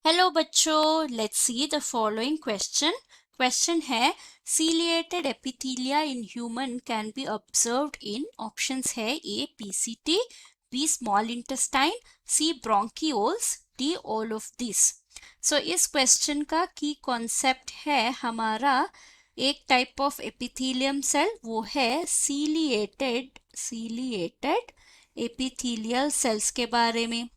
Hello बच्चों, let's see the following question है ciliated epithelia in human can be observed in options है A PCT, B small intestine, C bronchioles, D all of this. So इस question का की concept है हमारा एक type of epithelium cell, वो है सीलिएटेड एपिथेलियल सेल्स के बारे में।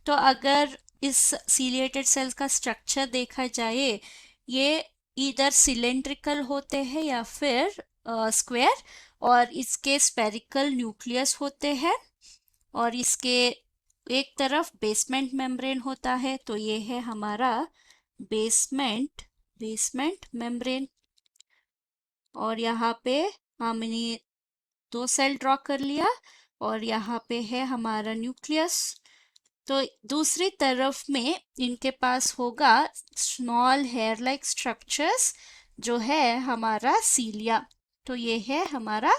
तो अगर इस सीलिएटेड सेल्स का स्ट्रक्चर देखा जाए, ये इधर सिलेंड्रिकल होते हैं या फिर स्क्वायर, और इसके स्पेरिकल न्यूक्लियस होते हैं, और इसके एक तरफ बेसमेंट मेम्ब्रेन होता है। तो ये है हमारा बेसमेंट मेम्ब्रेन। और यहाँ पे हमने दो सेल ड्रॉ कर लिया, और यहाँ पे है हमारा न्यूक्लियस। तो दूसरी तरफ में इनके पास होगा स्मॉल हेयर लाइक स्ट्रक्चर्स, जो है हमारा सीलिया। तो ये है हमारा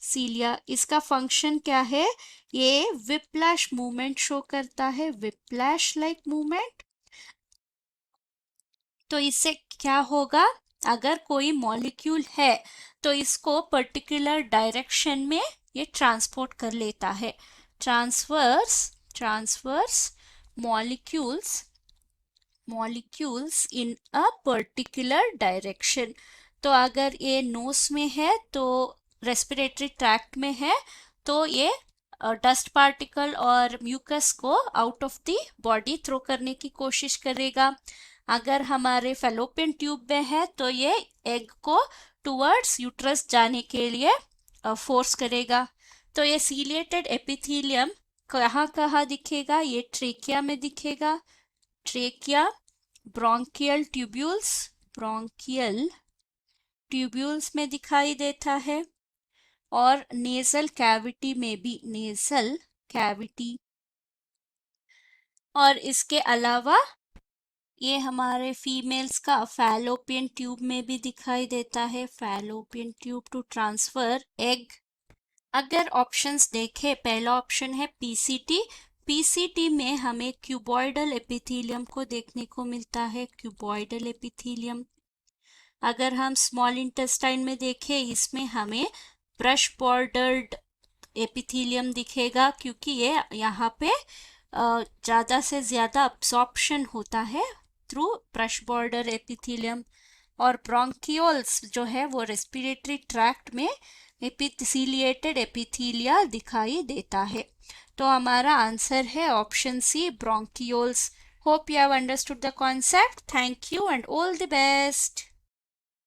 सीलिया। इसका फंक्शन क्या है? ये विप्लैश मूवमेंट शो करता है, विप्लैश लाइक मूवमेंट। तो इससे क्या होगा? अगर कोई मॉलिक्यूल है तो इसको पर्टिकुलर डायरेक्शन में ये ट्रांसपोर्ट कर लेता है। Transverse molecules in a particular direction. तो अगर ये नोस में है तो रेस्पिरेटरी ट्रैक्ट में है, तो ये डस्ट पार्टिकल और म्यूकस को out of the body throw करने की कोशिश करेगा। अगर हमारे फेलोपियन ट्यूब में है तो ये एग को टुवर्ड्स यूट्रस जाने के लिए फोर्स करेगा। तो ये सीलिएटेड एपिथेलियम कहाँ कहाँ दिखेगा? ये ट्रेकिया में दिखेगा, ट्रेकिया, ब्रोंकियल ट्यूब्यूल्स में दिखाई देता है, और नेजल कैविटी में भी, नेजल कैविटी। और इसके अलावा ये हमारे फीमेल्स का फैलोपियन ट्यूब में भी दिखाई देता है, fallopian tube to transfer egg. अगर ऑप्शंस देखें, पहला ऑप्शन है पीसीटी। पीसीटी में हमें क्यूबॉइडल एपिथेलियम को देखने को मिलता है, क्यूबॉइडल एपिथेलियम। अगर हम स्मॉल इंटेस्टाइन में देखें, इसमें हमें ब्रश बॉर्डर्ड एपिथेलियम दिखेगा, क्योंकि ये यहाँ पे ज़्यादा से ज़्यादा अब्सॉर्प्शन होता है थ्रू ब्रश बॉर्डर एपिथेलियम। और ब्रोंकियोल्स जो है वो रेस्पिरेटरी ट्रैक्ट में सीलिएटेड एपिथेलिया दिखाई देता है। तो हमारा आंसर है option C, bronchioles. Hope you have understood the concept. Thank you and all the best.